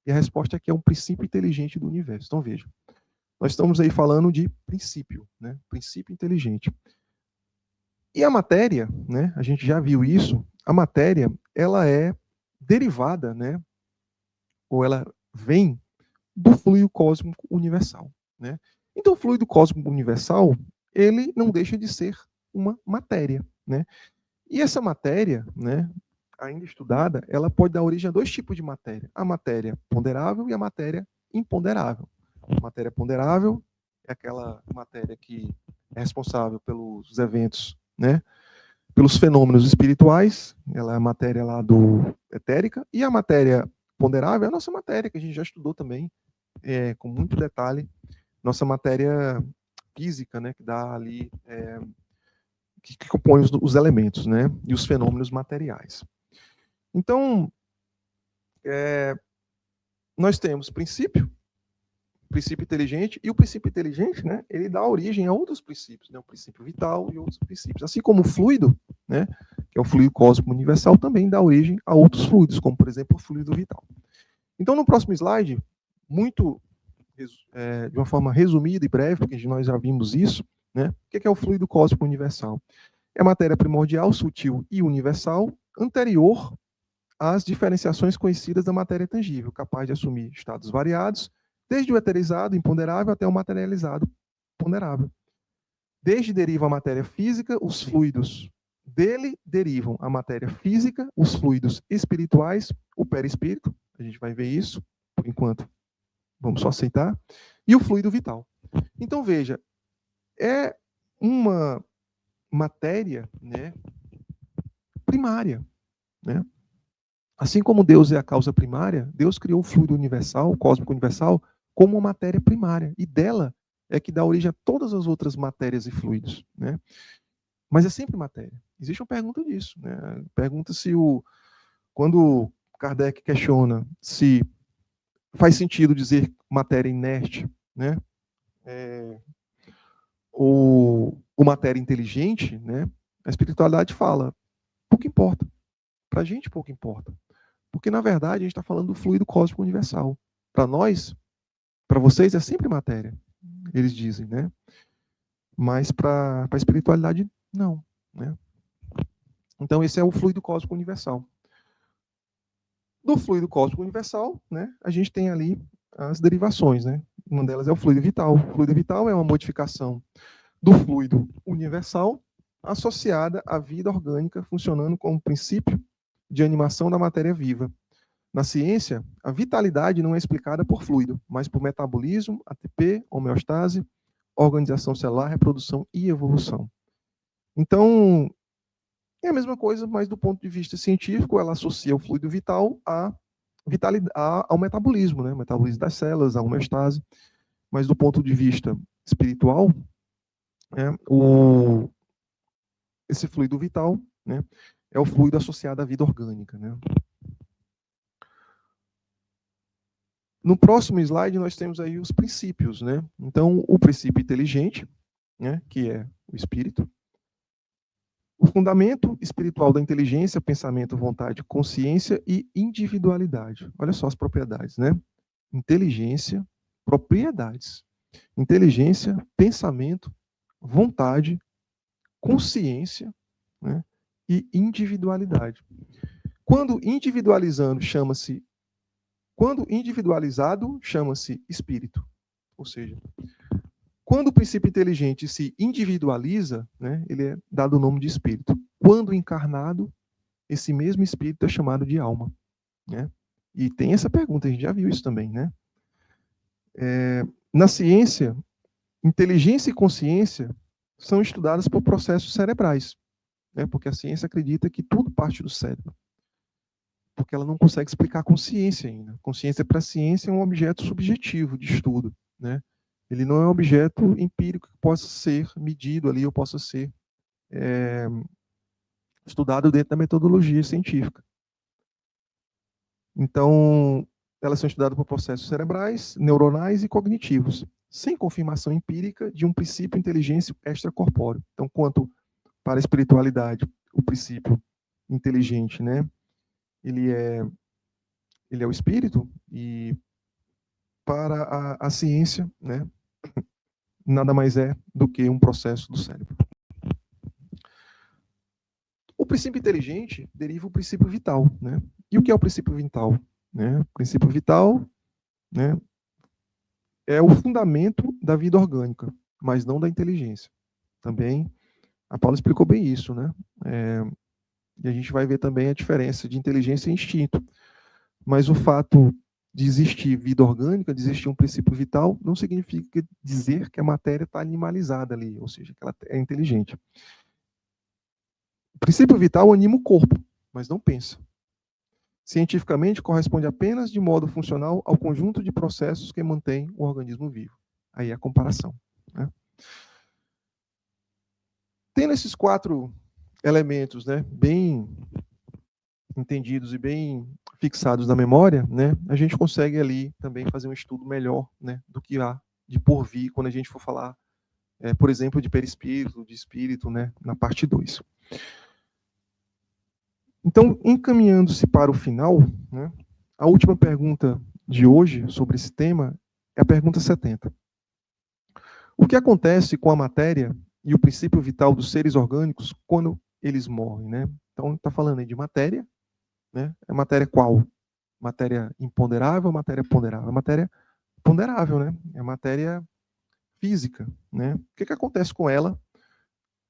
E a resposta é que é um princípio inteligente do universo. Então veja, nós estamos aí falando de princípio, né, princípio inteligente. E a matéria, né, a gente já viu isso, a matéria, ela é derivada, né, ou ela vem do fluido cósmico universal, né? Então o fluido cósmico universal, ele não deixa de ser uma matéria, né? E essa matéria, né, ainda estudada, ela pode dar origem a 2 tipos de matéria: a matéria ponderável e a matéria imponderável. A matéria ponderável é aquela matéria que é responsável pelos eventos, né, pelos fenômenos espirituais, ela é a matéria lá do etérica, e a matéria ponderável é a nossa matéria, que a gente já estudou também, com muito detalhe, nossa matéria física, né, que dá ali, que compõe os elementos, né, e os fenômenos materiais. Então, nós temos princípio inteligente, e o princípio inteligente, né, ele dá origem a outros princípios, né, o princípio vital e outros princípios. Assim como o fluido, né, que é o fluido cósmico universal, também dá origem a outros fluidos, como, por exemplo, o fluido vital. Então, no próximo slide, de uma forma resumida e breve, porque nós já vimos isso, né, o que é o fluido cósmico universal? É a matéria primordial, sutil e universal, anterior às diferenciações conhecidas da matéria tangível, capaz de assumir estados variados, desde o eterizado, imponderável, até o materializado, ponderável. Desde deriva a matéria física, os fluidos dele derivam a matéria física, os fluidos espirituais, o perispírito, a gente vai ver isso, por enquanto, vamos só aceitar, e o fluido vital. Então, veja, é uma matéria, né, primária, né? Assim como Deus é a causa primária, Deus criou o fluido universal, o cósmico universal, como uma matéria primária, e dela é que dá origem a todas as outras matérias e fluidos, né? Mas é sempre matéria. Existe uma pergunta disso, né? Pergunta se quando Kardec questiona se faz sentido dizer matéria inerte, né? Ou matéria inteligente, né? A espiritualidade fala, pouco importa. Para a gente, pouco importa. Porque, na verdade, a gente está falando do fluido cósmico universal. Para nós, para vocês, é sempre matéria, eles dizem, né? Mas para a espiritualidade, não, né? Então, esse é o fluido cósmico universal. Do fluido cósmico universal, né, a gente tem ali as derivações, né? Uma delas é o fluido vital. O fluido vital é uma modificação do fluido universal associada à vida orgânica, funcionando como princípio de animação da matéria viva. Na ciência, a vitalidade não é explicada por fluido, mas por metabolismo, ATP, homeostase, organização celular, reprodução e evolução. Então, é a mesma coisa, mas do ponto de vista científico, ela associa o fluido vital ao metabolismo, né? O metabolismo das células, a homeostase. Mas do ponto de vista espiritual, né, esse fluido vital, né, é o fluido associado à vida orgânica, né? No próximo slide, nós temos aí os princípios, né? Então, o princípio inteligente, né, que é o espírito. O fundamento espiritual da inteligência, pensamento, vontade, consciência e individualidade. Olha só as propriedades, né? Inteligência, propriedades. Inteligência, pensamento, vontade, consciência, né, e individualidade. Quando individualizado, chama-se espírito. Ou seja, quando o princípio inteligente se individualiza, né, ele é dado o nome de espírito. Quando encarnado, esse mesmo espírito é chamado de alma, né? E tem essa pergunta, a gente já viu isso também, né? Na ciência, inteligência e consciência são estudadas por processos cerebrais, né? Porque a ciência acredita que tudo parte do cérebro. Porque ela não consegue explicar a consciência ainda. Consciência para a ciência é um objeto subjetivo de estudo, né? Ele não é um objeto empírico que possa ser medido ali ou possa ser estudado dentro da metodologia científica. Então, elas são estudadas por processos cerebrais, neuronais e cognitivos, sem confirmação empírica de um princípio inteligência extracorpóreo. Então, quanto para a espiritualidade, o princípio inteligente, né, ele é o espírito, e para a ciência, né, nada mais é do que um processo do cérebro. O princípio inteligente deriva o princípio vital, né? E o que é o princípio vital? Né? O princípio vital, né, é o fundamento da vida orgânica, mas não da inteligência. Também a Paula explicou bem isso, né? E a gente vai ver também a diferença de inteligência e instinto. Mas o fato de existir vida orgânica, de existir um princípio vital, não significa dizer que a matéria está animalizada ali, ou seja, que ela é inteligente. O princípio vital anima o corpo, mas não pensa. Cientificamente, corresponde apenas de modo funcional ao conjunto de processos que mantém o organismo vivo. Aí é a comparação, né? Tendo esses 4 elementos, né, bem entendidos e bem fixados na memória, né, a gente consegue ali também fazer um estudo melhor, né, do que há de por vir quando a gente for falar, por exemplo, de perispírito, de espírito, né, na parte 2. Então, encaminhando-se para o final, né, a última pergunta de hoje sobre esse tema é a pergunta 70. O que acontece com a matéria e o princípio vital dos seres orgânicos quando eles morrem, né? Então, está falando aí de matéria, né? É matéria qual? Matéria imponderável ou matéria ponderável? É matéria ponderável, né? É matéria física, né? O que acontece com ela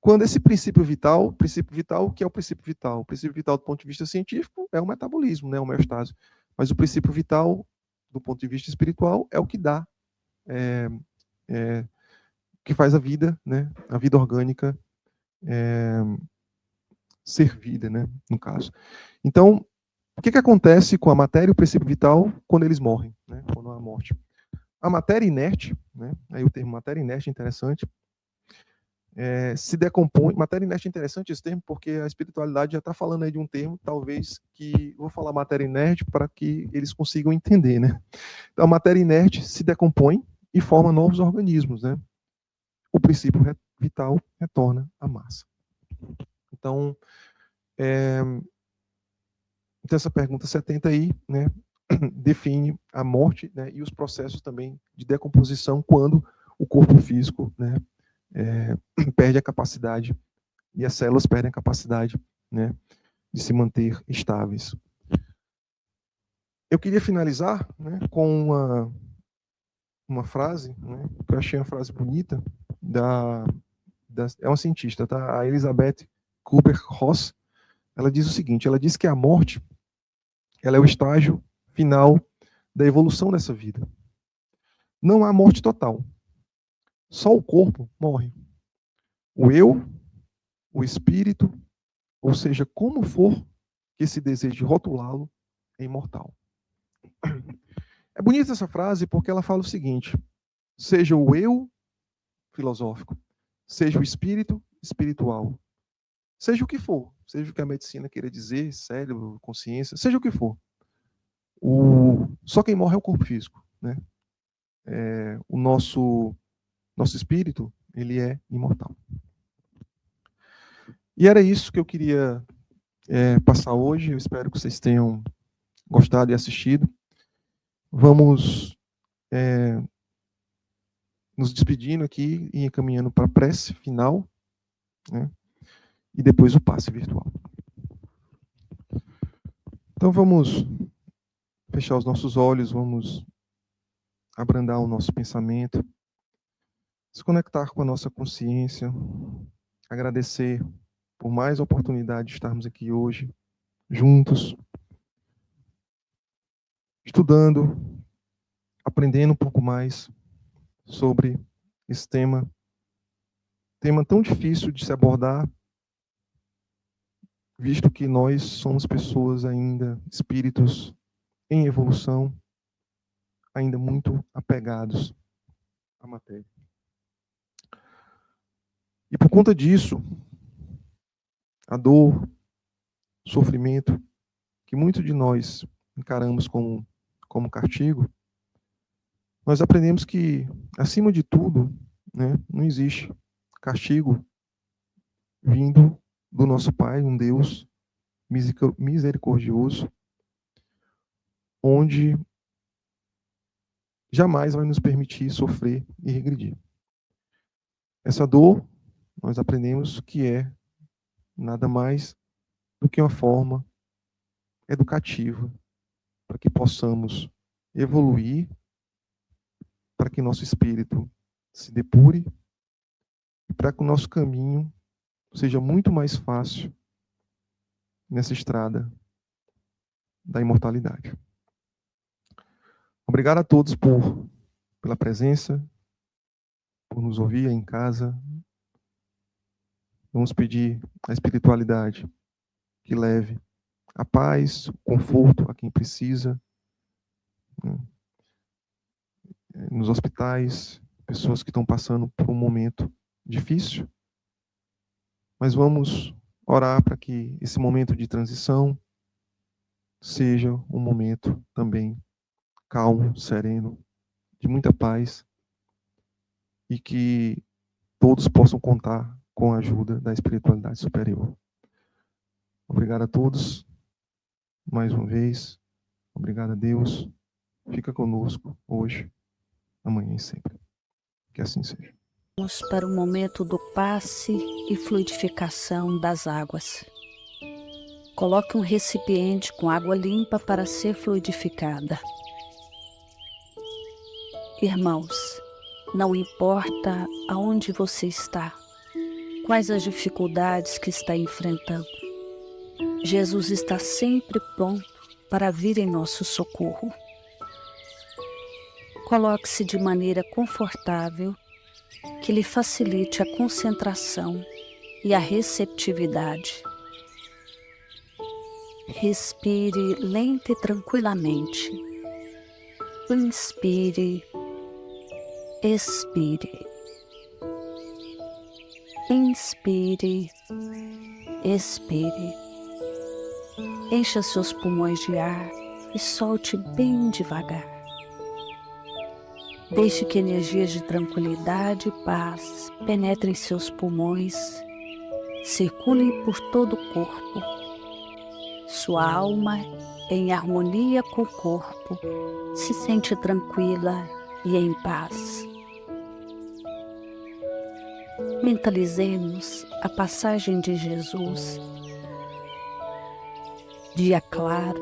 quando esse princípio vital, o que é o princípio vital? O princípio vital do ponto de vista científico é o metabolismo, né, a homeostase. Mas o princípio vital do ponto de vista espiritual é o que dá, que faz a vida, né, a vida orgânica ser vida, né, no caso. Então, o que acontece com a matéria e o princípio vital quando eles morrem, né, quando há morte? A matéria inerte, né, aí o termo matéria inerte é interessante, se decompõe. Matéria inerte é interessante esse termo, porque a espiritualidade já está falando aí de um termo, talvez, que vou falar matéria inerte para que eles consigam entender, né? Então, a matéria inerte se decompõe e forma novos organismos, né? O princípio vital retorna à massa. Então, essa pergunta 70 aí, né, define a morte, né, e os processos também de decomposição quando o corpo físico, né, perde a capacidade, e as células perdem a capacidade, né, de se manter estáveis. Eu queria finalizar, né, com uma frase, né, que eu achei uma frase bonita, é uma cientista, tá? A Elisabeth Kübler-Ross. Ela diz o seguinte, ela diz que a morte, ela é o estágio final da evolução dessa vida. Não há morte total. Só o corpo morre. O eu, o espírito, ou seja, como for que se deseje rotulá-lo, é imortal. É bonita essa frase porque ela fala o seguinte, seja o eu filosófico, seja o espírito espiritual, seja o que for, seja o que a medicina queira dizer, cérebro, consciência, seja o que for. Só quem morre é o corpo físico, né? O nosso espírito, ele é imortal. E era isso que eu queria passar hoje. Eu espero que vocês tenham gostado e assistido. Vamos nos despedindo aqui e encaminhando para a prece final, né? E depois o passe virtual. Então vamos fechar os nossos olhos, vamos abrandar o nosso pensamento, se conectar com a nossa consciência, agradecer por mais oportunidade de estarmos aqui hoje, juntos, estudando, aprendendo um pouco mais sobre esse tema tão difícil de se abordar, visto que nós somos pessoas ainda, espíritos em evolução, ainda muito apegados à matéria. E por conta disso, a dor, o sofrimento, que muitos de nós encaramos como castigo, nós aprendemos que, acima de tudo, né, não existe castigo vindo do nosso Pai, um Deus misericordioso, onde jamais vai nos permitir sofrer e regredir. Essa dor, nós aprendemos que é nada mais do que uma forma educativa para que possamos evoluir, para que nosso espírito se depure e para que o nosso caminho seja muito mais fácil nessa estrada da imortalidade. Obrigado a todos pela presença, por nos ouvir aí em casa. Vamos pedir à espiritualidade que leve a paz, o conforto a quem precisa, nos hospitais, pessoas que estão passando por um momento difícil. Mas vamos orar para que esse momento de transição seja um momento também calmo, sereno, de muita paz, e que todos possam contar com a ajuda da espiritualidade superior. Obrigado a todos, mais uma vez. Obrigado a Deus. Fica conosco hoje, amanhã e sempre. Que assim seja. Vamos para o momento do passe e fluidificação das águas. Coloque um recipiente com água limpa para ser fluidificada. Irmãos, não importa aonde você está, quais as dificuldades que está enfrentando. Jesus está sempre pronto para vir em nosso socorro. Coloque-se de maneira confortável, que lhe facilite a concentração e a receptividade. Respire lenta e tranquilamente. Inspire, expire. Inspire, expire. Encha seus pulmões de ar e solte bem devagar. Deixe que energias de tranquilidade e paz penetrem seus pulmões, circulem por todo o corpo. Sua alma, em harmonia com o corpo, se sente tranquila e em paz. Mentalizemos a passagem de Jesus. Dia claro,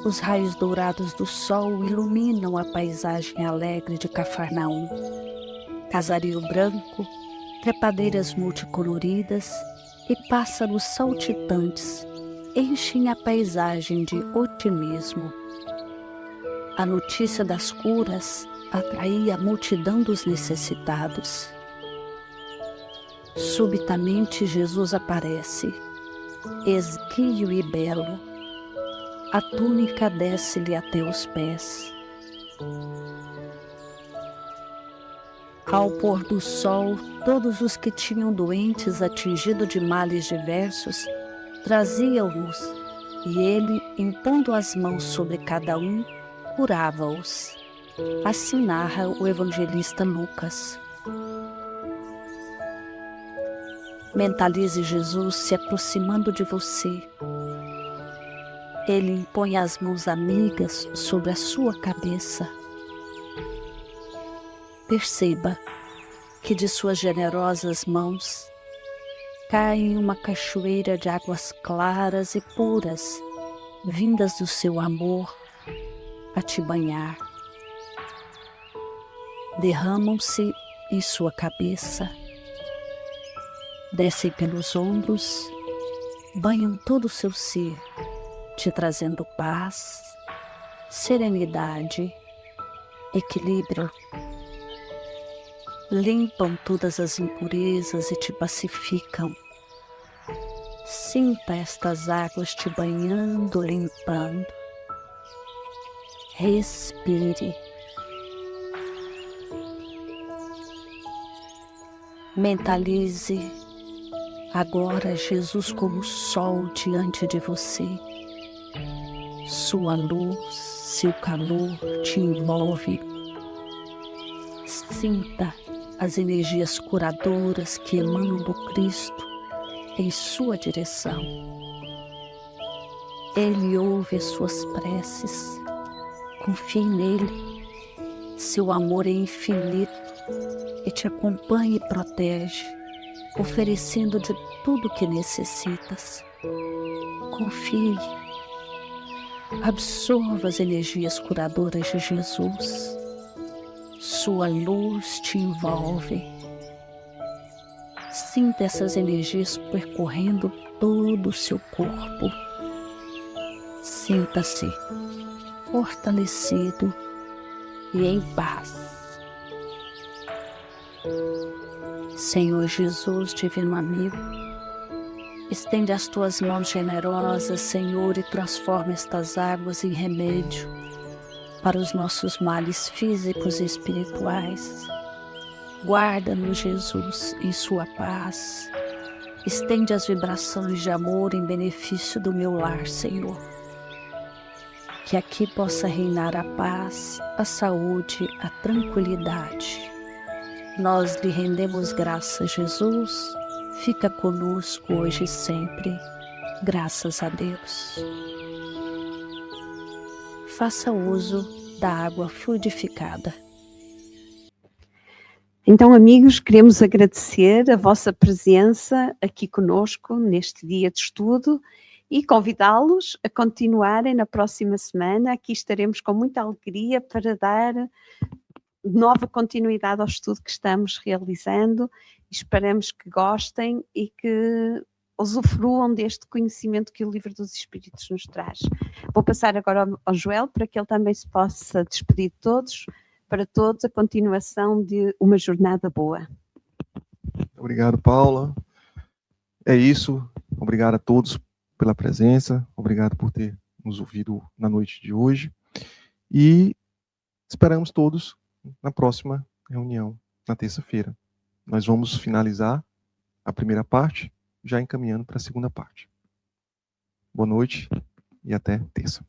os raios dourados do sol iluminam a paisagem alegre de Cafarnaum. Casario branco, trepadeiras multicoloridas e pássaros saltitantes enchem a paisagem de otimismo. A notícia das curas atraía a multidão dos necessitados. Subitamente Jesus aparece, esguio e belo. A túnica desce-lhe até os pés. Ao pôr do sol, todos os que tinham doentes atingidos de males diversos traziam-nos, e ele, impondo as mãos sobre cada um, curava-os. Assim narra o evangelista Lucas. Mentalize Jesus se aproximando de você. Ele impõe as mãos amigas sobre a sua cabeça. Perceba que de suas generosas mãos cai uma cachoeira de águas claras e puras, vindas do seu amor a te banhar. Derramam-se em sua cabeça, descem pelos ombros, banham todo o seu ser, te trazendo paz, serenidade, equilíbrio. Limpam todas as impurezas e te pacificam. Sinta estas águas te banhando, limpando. Respire. Mentalize agora Jesus como sol diante de você. Sua luz, seu calor te envolve. Sinta as energias curadoras que emanam do Cristo em sua direção. Ele ouve as suas preces. Confie nele. Seu amor é infinito e te acompanha e protege, oferecendo de tudo que necessitas. Confie. Absorva as energias curadoras de Jesus. Sua luz te envolve. Sinta essas energias percorrendo todo o seu corpo. Sinta-se fortalecido e em paz. Senhor Jesus, divino amigo, estende as tuas mãos generosas, Senhor, e transforma estas águas em remédio para os nossos males físicos e espirituais. Guarda-nos, Jesus, em sua paz. Estende as vibrações de amor em benefício do meu lar, Senhor. Que aqui possa reinar a paz, a saúde, a tranquilidade. Nós lhe rendemos graças, Jesus. Fica conosco hoje e sempre. Graças a Deus. Faça uso da água fluidificada. Então, amigos, queremos agradecer a vossa presença aqui conosco neste dia de estudo e convidá-los a continuarem na próxima semana. Aqui estaremos com muita alegria para dar nova continuidade ao estudo que estamos realizando. Esperamos que gostem e que usufruam deste conhecimento que o Livro dos Espíritos nos traz. Vou passar agora ao Joel para que ele também se possa despedir de todos, para todos a continuação de uma jornada boa. Obrigado, Paula. É isso. Obrigado a todos pela presença. Obrigado por ter nos ouvido na noite de hoje. E esperamos todos na próxima reunião, na terça-feira. Nós vamos finalizar a primeira parte, já encaminhando para a segunda parte. Boa noite e até terça.